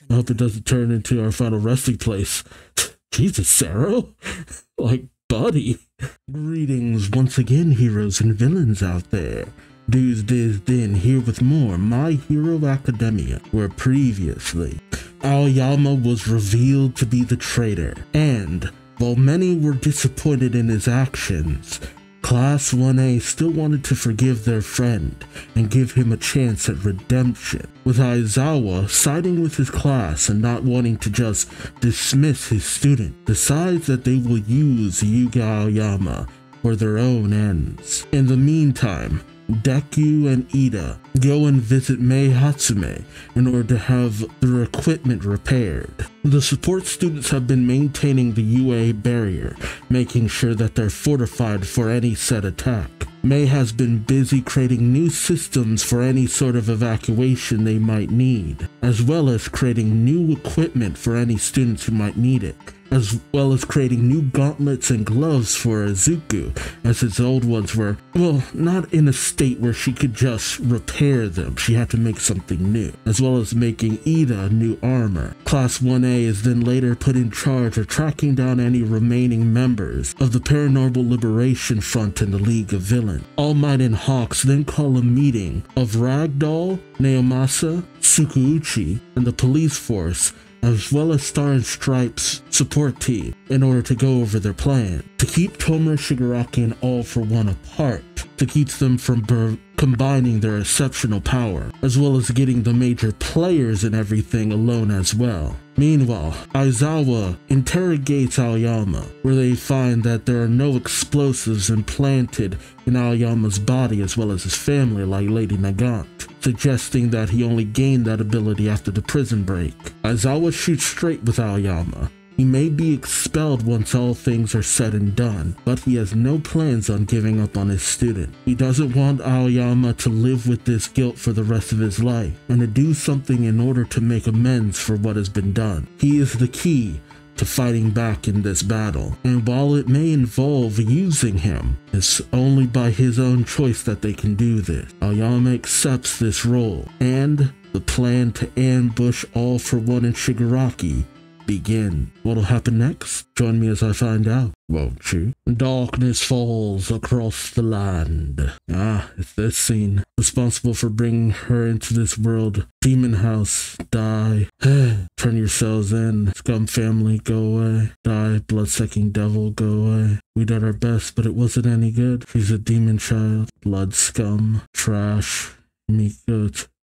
I hope it doesn't turn into our final resting place. Jesus, Sarah? Like, buddy. Greetings once again, heroes and villains out there. Duuz-Diz-Din here with more My Hero Academia, where previously, Aoyama was revealed to be the traitor, and while many were disappointed in his actions, Class 1A still wanted to forgive their friend and give him a chance at redemption, with Aizawa siding with his class and not wanting to just dismiss his student, decides that they will use Yuga Aoyama for their own ends. In the meantime, Deku and Ida go and visit Mei Hatsume in order to have their equipment repaired. The support students have been maintaining the UA barrier, making sure that they're fortified for any said attack. Mei has been busy creating new systems for any sort of evacuation they might need, as well as creating new equipment for any students who might need it, as well as creating new gauntlets and gloves for Izuku, as his old ones were, well, not in a state where she could just repair them. She had to make something new, as well as making Ida new armor. Class 1A is then later put in charge of tracking down any remaining members of the Paranormal Liberation Front in the League of Villains. All Might and Hawks then call a meeting of Ragdoll, Naomasa, Tsukuuchi, and the police force, as well as Star and Stripes' support team, in order to go over their plan to keep Tomura, Shigaraki, and All for One apart, to keep them from combining their exceptional power, as well as getting the major players and everything alone as well. Meanwhile, Aizawa interrogates Aoyama, where they find that there are no explosives implanted in Aoyama's body as well as his family like Lady Nagant, suggesting that he only gained that ability after the prison break. Aizawa shoots straight with Aoyama. He may be expelled once all things are said and done, but he has no plans on giving up on his student. He doesn't want Aoyama to live with this guilt for the rest of his life, and to do something in order to make amends for what has been done. He is the key to fighting back in this battle, and while it may involve using him, it's only by his own choice that they can do this. Aoyama accepts this role, and the plan to ambush All for One and Shigaraki begin. What'll happen next? Join me as I find out, won't you? Darkness falls across the land. It's this scene. Responsible for bringing her into this world. Demon house, die. Turn yourselves in. Scum family, go away. Die, blood-sucking devil, go away. We did our best, but it wasn't any good. She's a demon child. Blood scum. Trash. Miko.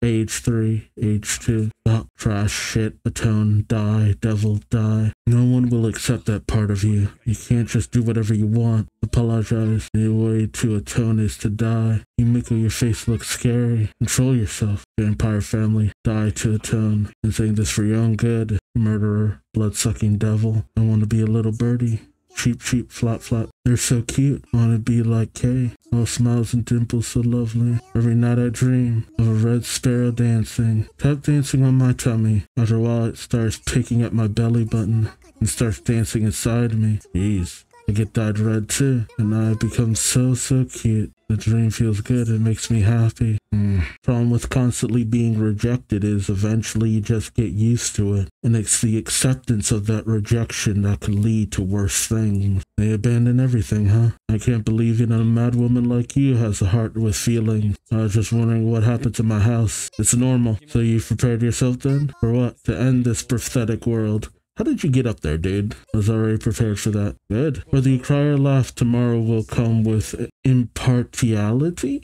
Age 3, age 2, trash, shit, atone, die, devil, die. No one will accept that part of you. You can't just do whatever you want. Apologize. The way to atone is to die. Yumiko, your face looks scary. Control yourself. Vampire family, die to atone. I'm saying this for your own good. Murderer, blood-sucking devil. I want to be a little birdie. Cheap, cheap, flap, flap. They're so cute. Want to be like Kay. All smiles and dimples so lovely. Every night I dream of a red sparrow dancing. Tap dancing on my tummy. After a while it starts picking at my belly button and starts dancing inside me. Jeez. I get dyed red too, and I become so cute. The dream feels good, it makes me happy. Problem with constantly being rejected is eventually you just get used to it, and it's the acceptance of that rejection that can lead to worse things. They abandon everything, huh? I can't believe a mad woman like you has a heart with feelings. I was just wondering what happened to my house. It's normal. So you've prepared yourself then? For what? To end this pathetic world. How did you get up there, dude? I was already prepared for that. Good. Whether you cry or laugh, tomorrow will come with impartiality?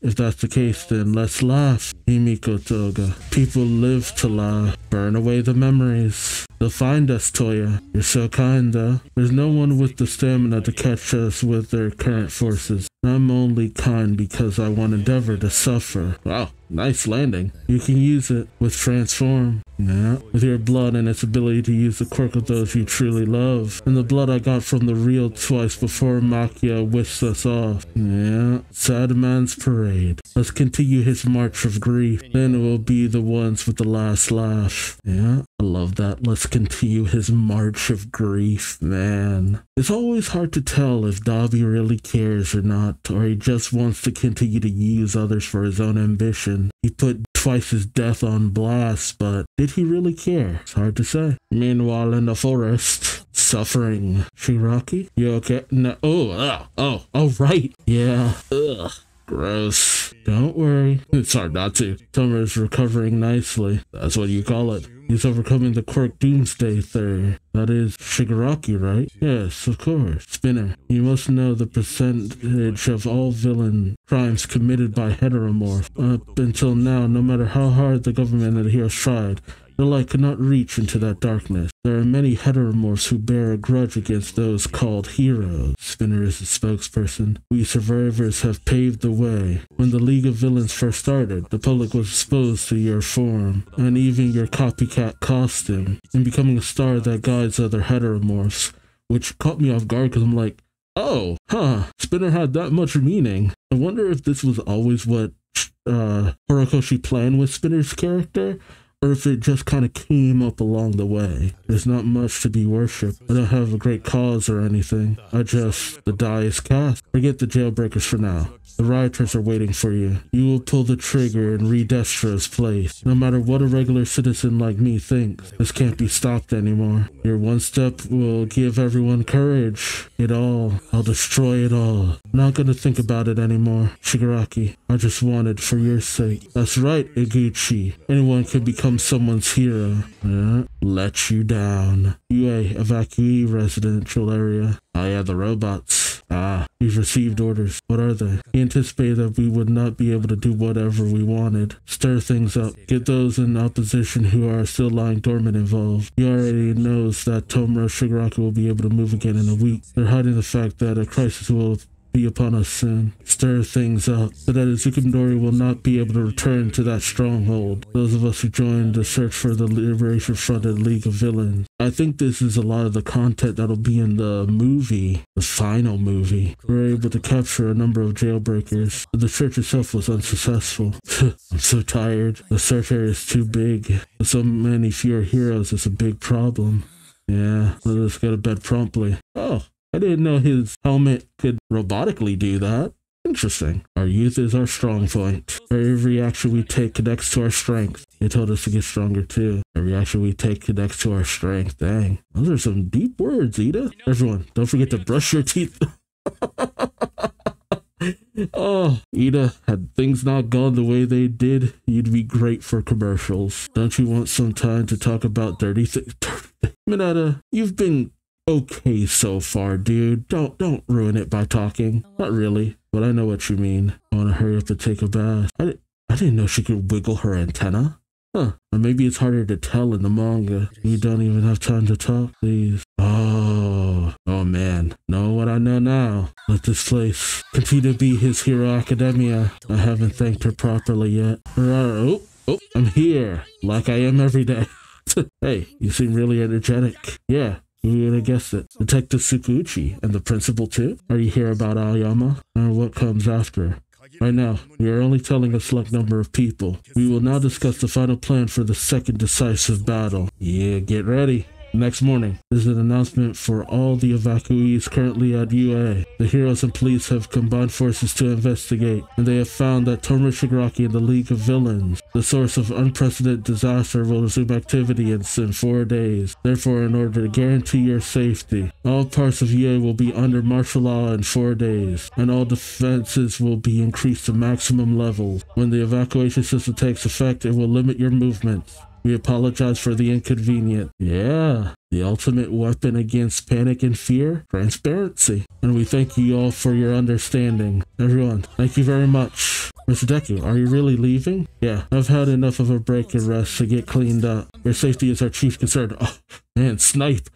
If that's the case, then let's laugh. Himiko Toga. People live to laugh. Burn away the memories. They'll find us, Toya. You're so kind, though. There's no one with the stamina to catch us with their current forces. I'm only kind because I want Endeavor to suffer. Wow, nice landing. You can use it with Transform. Yeah, with your blood and its ability to use the quirk of those you truly love. And the blood I got from the real twice before Makia whisked us off. Yeah, sad man's parade. Let's continue his march of grief. Then it will be the ones with the last laugh. Yeah, I love that. Let's continue his march of grief, man. It's always hard to tell if Dabi really cares or not, or he just wants to continue to use others for his own ambition. He put twice his death on blast, but did he really care? It's hard to say. Meanwhile, in the forest, suffering. Shigaraki? You okay? No. Oh, right. Yeah. Ugh. Gross. Don't worry. It's hard not to. Tomura is recovering nicely. That's what you call it. He's overcoming the quirk Doomsday theory. That is Shigaraki, right? Yes, of course. Spinner, you must know the percentage of all villain crimes committed by heteromorph. Up until now, no matter how hard the government and the heroes tried, the light could not reach into that darkness. There are many heteromorphs who bear a grudge against those called heroes. Spinner is the spokesperson. We survivors have paved the way. When the League of Villains first started, the public was exposed to your form, and even your copycat costume, and becoming a star that guides other heteromorphs, which caught me off guard because I'm like, oh, Spinner had that much meaning. I wonder if this was always what Horikoshi planned with Spinner's character, or if it just kind of came up along the way. There's not much to be worshipped. I don't have a great cause or anything. The die is cast. Forget the jailbreakers for now. The rioters are waiting for you. You will pull the trigger in Destro's place. No matter what a regular citizen like me thinks, this can't be stopped anymore. Your one step will give everyone courage. I'll destroy it all. I'm not gonna think about it anymore. Shigaraki, I just wanted for your sake. That's right, Iguchi. Anyone can become someone's hero. Yeah, let you down. UA, evacuee residential area. Oh yeah, the robots. We've received orders. What are they? He anticipated that we would not be able to do whatever we wanted. Stir things up. Get those in opposition who are still lying dormant involved. He already knows that Tomura Shigaraki will be able to move again in a week. They're hiding the fact that a crisis will be upon us soon. Stir things up so that Izukidori will not be able to return to that stronghold. Those of us who joined the search for the Liberation Front and League of Villains. I think this is a lot of the content that'll be in the movie, the final movie. We were able to capture a number of jailbreakers, but the search itself was unsuccessful. I'm so tired. The search area is too big. With so many fewer heroes, it's a big problem. Yeah, let's go to bed promptly. Oh, I didn't know his helmet could robotically do that. Interesting. Our youth is our strong point. Every action we take connects to our strength. They told us to get stronger too. Every action we take connects to our strength. Dang. Those are some deep words, Ida. Everyone, don't forget to brush your teeth. Oh, Ida, had things not gone the way they did, you'd be great for commercials. Don't you want some time to talk about dirty things? Mineta, you've been okay so far, dude. Don't ruin it by talking. Not really, but I know what you mean. I want to hurry up and take a bath. I didn't know she could wiggle her antenna. Or maybe it's harder to tell in the manga. You don't even have time to talk, please. Oh man. Know what I know now. Let this place continue to be his Hero Academia. I haven't thanked her properly yet. Oh, I'm here. Like I am every day. Hey, you seem really energetic. Yeah. Who would have guessed it? Detective Tsukuchi and the principal too? Are you here about Aoyama? And what comes after? Right now, we are only telling a select number of people. We will now discuss the final plan for the second decisive battle. Yeah, get ready. Next morning, there's an announcement for all the evacuees currently at UA. The heroes and police have combined forces to investigate, and they have found that Tomura Shigaraki and the League of Villains, the source of unprecedented disaster, will resume activity in 4 days. Therefore, in order to guarantee your safety, all parts of UA will be under martial law in 4 days, and all defenses will be increased to maximum levels. When the evacuation system takes effect, it will limit your movements. We apologize for the inconvenience. Yeah, the ultimate weapon against panic and fear, transparency. And we thank you all for your understanding. Everyone, thank you very much. Mr. Deku, are you really leaving? Yeah, I've had enough of a break and rest to get cleaned up. Your safety is our chief concern. Oh, man, Snipe,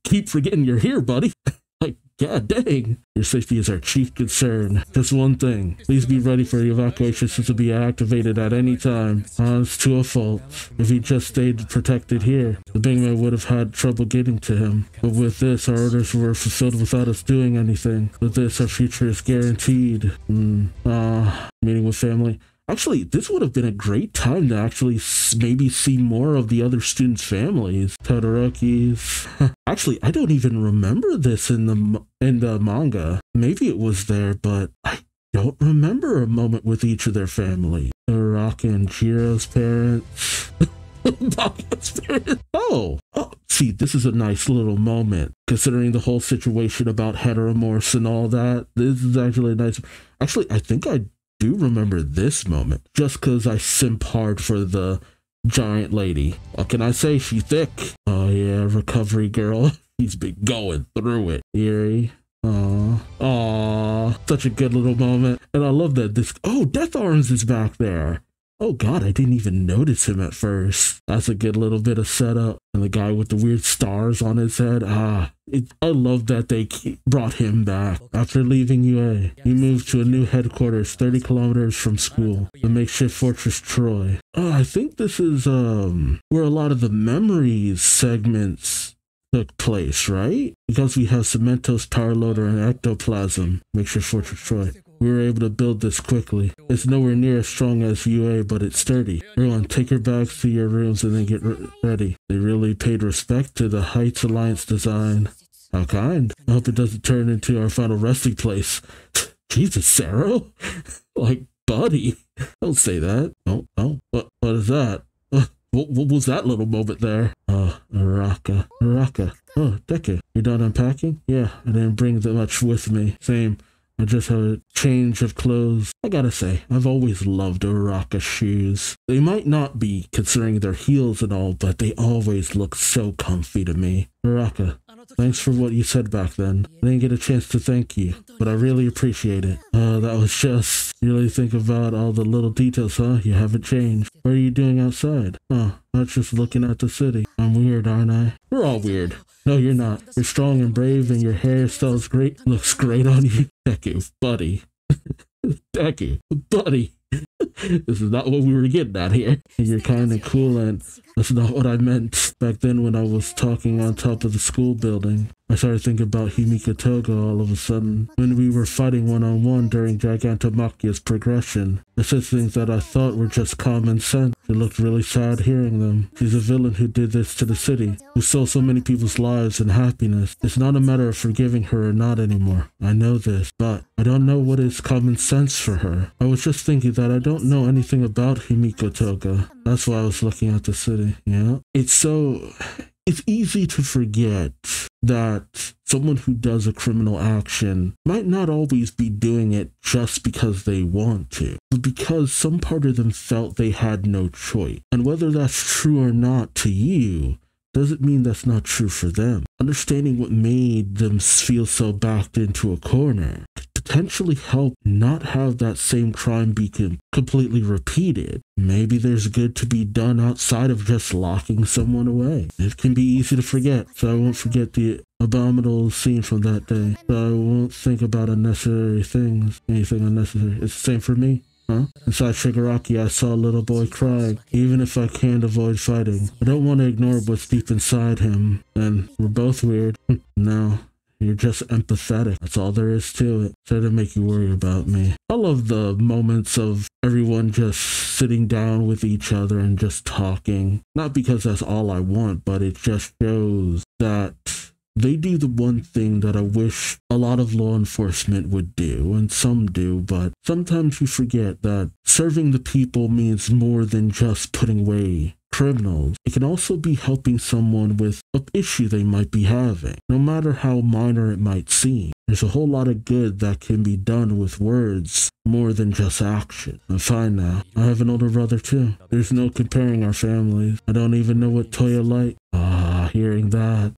keep forgetting you're here, buddy. Like, god dang. Your safety is our chief concern. Just one thing. Please be ready for the evacuation system to be activated at any time. It's to a fault. If he just stayed protected here, the big man would have had trouble getting to him. But with this, our orders were fulfilled without us doing anything. With this, our future is guaranteed. Meeting with family. Actually, this would have been a great time to actually maybe see more of the other students' families. Todoroki's. Actually, I don't even remember this in the manga. Maybe it was there, but don't remember a moment with each of their family. Uraka and Jiro's parents. Baku's parents. Oh, see, this is a nice little moment. Considering the whole situation about heteromorphs and all that, this is actually nice. Actually, I think I do remember this moment. Just because I simp hard for the giant lady. What can I say? She's thick. Oh yeah, recovery girl. She's been going through it. Eerie. Aww, such a good little moment. And I love that this, oh, Death Arms is back there. Oh god, I didn't even notice him at first. That's a good little bit of setup. And the guy with the weird stars on his head. I love that they brought him back. After leaving UA, he moved to a new headquarters 30 kilometers from school, the makeshift Fortress Troy. Oh, I think this is where a lot of the memories segments took place, right? Because we have Cementos, Power Loader, and Ectoplasm, makeshift Fortress Troy. We were able to build this quickly. It's nowhere near as strong as UA, but it's sturdy. Everyone, take your bags to your rooms and then get ready. They really paid respect to the Heights Alliance design. How kind. I hope it doesn't turn into our final resting place. Jesus, Sarah? Like, buddy. Don't say that. Oh, what is that? What was that little moment there? Uraka. Oh, Deku. You done unpacking? Yeah, I didn't bring that much with me. Same. I just had a change of clothes. I gotta say, I've always loved Uraka shoes. They might not be, considering their heels and all, but they always look so comfy to me. Uraka, thanks for what you said back then. I didn't get a chance to thank you, but I really appreciate it. That was just, you really think about all the little details, huh? You haven't changed. What are you doing outside? Not just looking at the city. I'm weird, aren't I? We're all weird. No, you're not. You're strong and brave, and your hairstyle's great. Looks great on you. Deku, buddy. Deku, buddy. This is not what we were getting at here. You're kind of cool, and that's not what I meant back then when I was talking on top of the school building. I started thinking about Himiko Toga all of a sudden. When we were fighting one-on-one during Gigantomachia's progression, I said things that I thought were just common sense. It looked really sad hearing them. She's a villain who did this to the city, who stole so many people's lives and happiness. It's not a matter of forgiving her or not anymore. I know this, but I don't know what is common sense for her. I was just thinking that I don't know anything about Himiko Toga. That's why I was looking at the city, yeah? It's easy to forget that someone who does a criminal action might not always be doing it just because they want to, but because some part of them felt they had no choice. And whether that's true or not to you doesn't mean that's not true for them. Understanding what made them feel so backed into a corner could potentially help not have that same crime be completely repeated. Maybe there's good to be done outside of just locking someone away. It can be easy to forget, so I won't forget the abominable scene from that day. So I won't think about unnecessary things, anything unnecessary. It's the same for me. Huh? Inside Shigaraki, I saw a little boy crying, even if I can't avoid fighting. I don't want to ignore what's deep inside him, and we're both weird. No, you're just empathetic. That's all there is to it. Try to make you worry about me. I love the moments of everyone just sitting down with each other and just talking. Not because that's all I want, but it just shows that they do the one thing that I wish a lot of law enforcement would do, and some do, but sometimes we forget that serving the people means more than just putting away criminals. It can also be helping someone with an issue they might be having, no matter how minor it might seem. There's a whole lot of good that can be done with words more than just action. I'm fine now. I have an older brother too. There's no comparing our families. I don't even know what Toya like. Hearing that.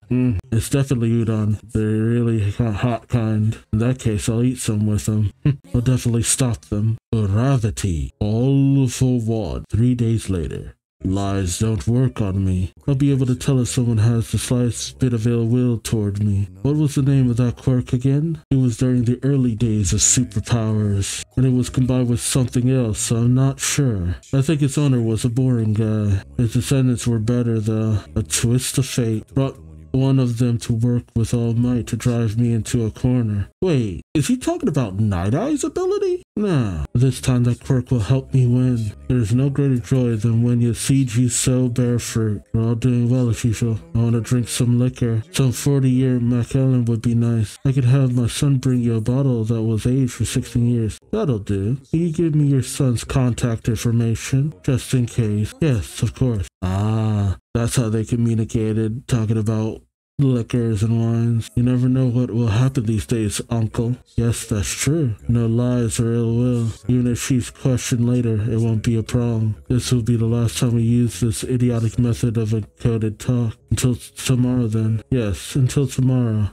It's definitely udon. They're really hot kind. In that case, I'll eat some with them. I'll definitely stop them. Gravity. All for one. 3 days later. Lies don't work on me. I'll be able to tell if someone has the slightest bit of ill will toward me. What was the name of that quirk again? It was during the early days of superpowers, and it was combined with something else, so I'm not sure. I think its owner was a boring guy. His descendants were better though. A twist of fate brought one of them to work with all might to drive me into a corner. Wait, is he talking about Night Eye's ability? Nah, this time that quirk will help me win. There's no greater joy than when you see you sow bear fruit. We're all doing well as usual. I want to drink some liquor. Some 40-year Macallan would be nice. I could have my son bring you a bottle that was aged for 16 years. That'll do. Can you give me your son's contact information? Just in case. Yes, of course. Ah, that's how they communicated, talking about liquors and wines. You never know what will happen these days, uncle. Yes, that's true. No lies or ill will. Even if she's questioned later, it won't be a problem. This will be the last time we use this idiotic method of encoded talk. Until tomorrow then. Yes, until tomorrow.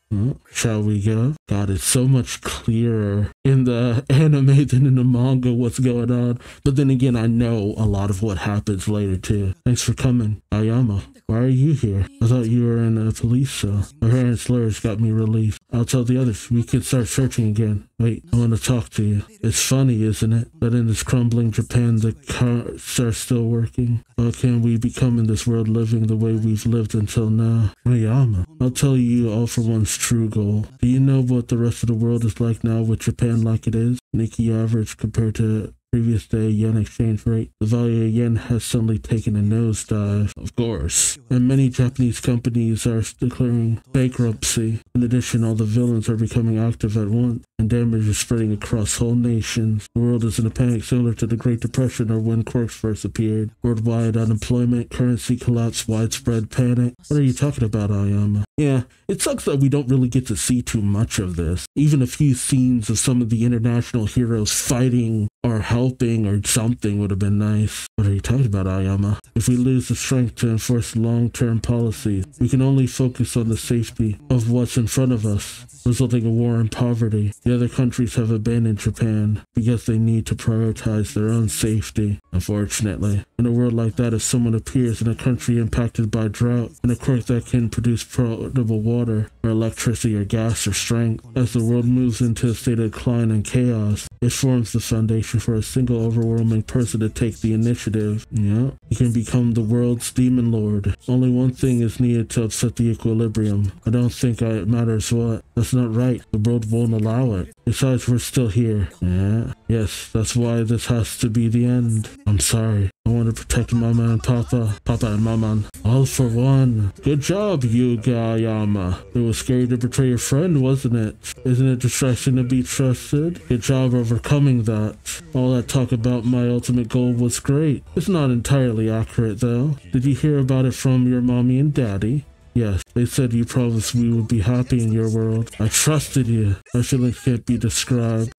Shall we go? God, it's so much clearer in the anime than in the manga what's going on. But then again, I know a lot of what happens later too. Thanks for coming, Ayama. Why are you here? I thought you were in a police cell. My parents' lawyers got me released. I'll tell the others. We can start searching again. Wait, I want to talk to you. It's funny, isn't it? That in this crumbling Japan, the cars are still working. How can we become in this world living the way we've lived until now? Ayama, I'll tell you all for one's true goal. Do you know what the rest of the world is like now with Japan like it is? Nikkei average compared to previous day yen exchange rate. The value of yen has suddenly taken a nosedive, of course, and many Japanese companies are declaring bankruptcy. In addition, all the villains are becoming active at once, and damage is spreading across whole nations. The world is in a panic similar to the Great Depression or when quirks first appeared. Worldwide unemployment, currency collapse, widespread panic. What are you talking about, Ayama? Yeah, it sucks that we don't really get to see too much of this. Even a few scenes of some of the international heroes fighting or helping or something would have been nice. What are you talking about, Ayama? If we lose the strength to enforce long-term policies, we can only focus on the safety of what's in front of us, resulting in war and poverty. The other countries have abandoned Japan because they need to prioritize their own safety. Unfortunately, in a world like that, if someone appears in a country impacted by drought and a quirk that can produce potable water or electricity or gas or strength, as the world moves into a state of decline and chaos, it forms the foundation for a single overwhelming person to take the initiative. Yeah, he can become the world's demon lord. Only one thing is needed to upset the equilibrium. I don't think it matters what. That's not right. The world won't allow it. Besides, we're still here. Yeah. Yes, that's why this has to be the end. I'm sorry. I want to protect Mama and Papa and Mama. All for one. Good job, Yuga Ayama. It was scary to betray your friend, wasn't it? Isn't it distressing to be trusted? Good job overcoming that. All that talk about my ultimate goal was great. It's not entirely accurate, though. Did you hear about it from your mommy and daddy? Yes, they said you promised we would be happy in your world. I trusted you. My feelings can't be described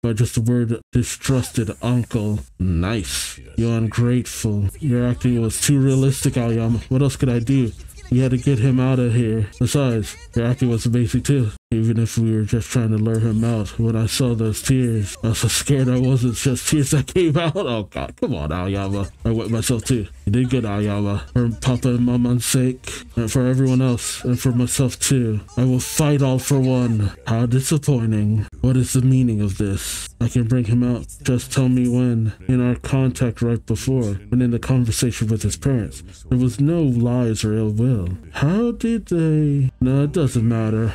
by just the word distrusted, uncle. Nice. You're ungrateful. Your acting was too realistic, Aoyama. What else could I do? We had to get him out of here. Besides, your acting was amazing too. Even if we were just trying to lure him out. When I saw those tears, I was so scared I wasn't just tears that came out. Oh God, come on, Aoyama. I wet myself too. You did good, Aoyama. For Papa and Mama's sake, and for everyone else, and for myself too. I will fight all for one. How disappointing. What is the meaning of this? I can bring him out. Just tell me when. In our contact right before, and in the conversation with his parents, there was no lies or ill will. How did they? No, it doesn't matter.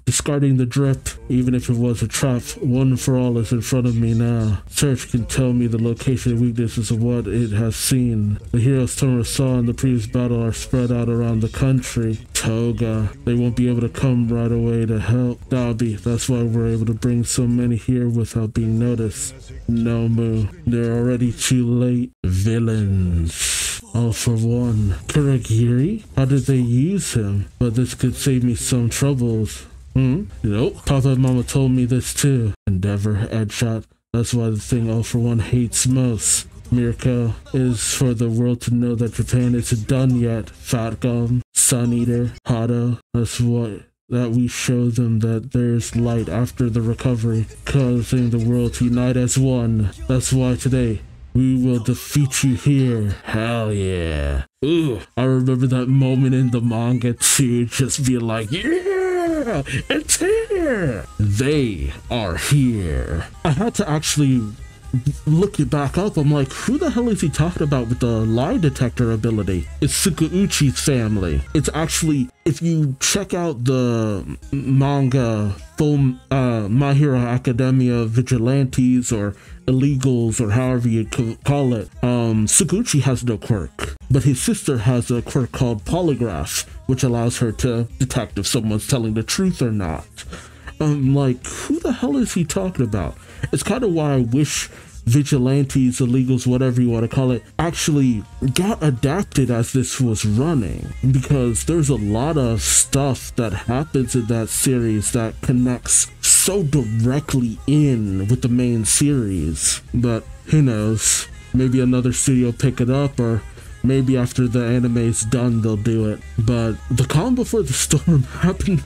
Discarding the drip, even if it was a trap, one for all is in front of me now. Search can tell me the location and weaknesses of what it has seen. The heroes Tomura saw in the previous battle are spread out around the country. Toga, they won't be able to come right away to help. Dabi, that's why we're able to bring so many here without being noticed. Nomu, they're already too late. Villains. All for one. Kuragiri? How did they use him? But this could save me some troubles. Nope. Papa and Mama told me this too. Endeavor, Edshot. That's why the thing All for One hates most. Mirko is for the world to know that Japan isn't done yet. Fat Gum, Sun Eater, Hado. That's what that we show them that there's light after the recovery, causing the world to unite as one. That's why today we will defeat you here. Hell yeah. Ooh, I remember that moment in the manga too, just being like, yeah, it's here. They are here. I had to actually look it back up, I'm like, who the hell is he talking about with the lie detector ability? It's Tsukauchi's family. It's actually, if you check out the manga full My Hero Academia Vigilantes or Illegals or however you call it, Tsukauchi has no quirk, but his sister has a quirk called Polygraph, which allows her to detect if someone's telling the truth or not. I'm like, who the hell is he talking about? It's kind of why I wish Vigilantes, Illegals, whatever you want to call it, actually got adapted as this was running, because there's a lot of stuff that happens in that series that connects so directly in with the main series. But who knows, maybe another studio pick it up, or maybe after the anime's done they'll do it. But the calm before the storm happened.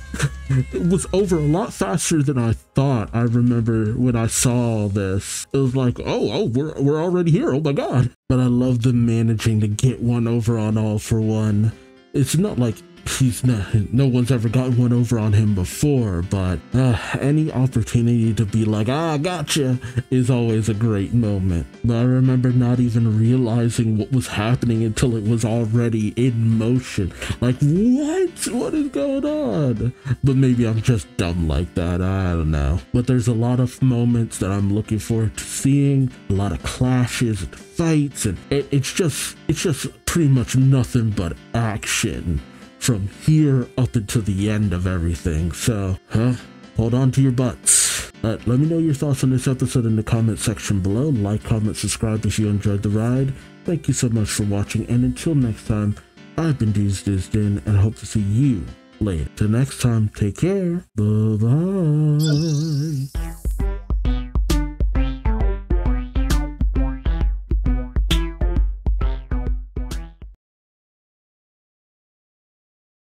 It was over a lot faster than I thought. I remember when I saw this, it was like, oh, we're already here, oh my god. But I love them managing to get one over on All For One. It's not like no one's ever gotten one over on him before, but any opportunity to be like, I gotcha, is always a great moment. But I remember not even realizing what was happening until it was already in motion. Like, what is going on? But maybe I'm just dumb like that, I don't know. But there's a lot of moments that I'm looking forward to seeing, a lot of clashes and fights, and it's just pretty much nothing but action from here up until the end of everything. So, hold on to your butts. Let me know your thoughts on this episode in the comment section below. Like, comment, subscribe if you enjoyed the ride. Thank you so much for watching, and until next time, I've been Duuz-Diz-Din, and I hope to see you later. Till next time, take care. Bye-bye.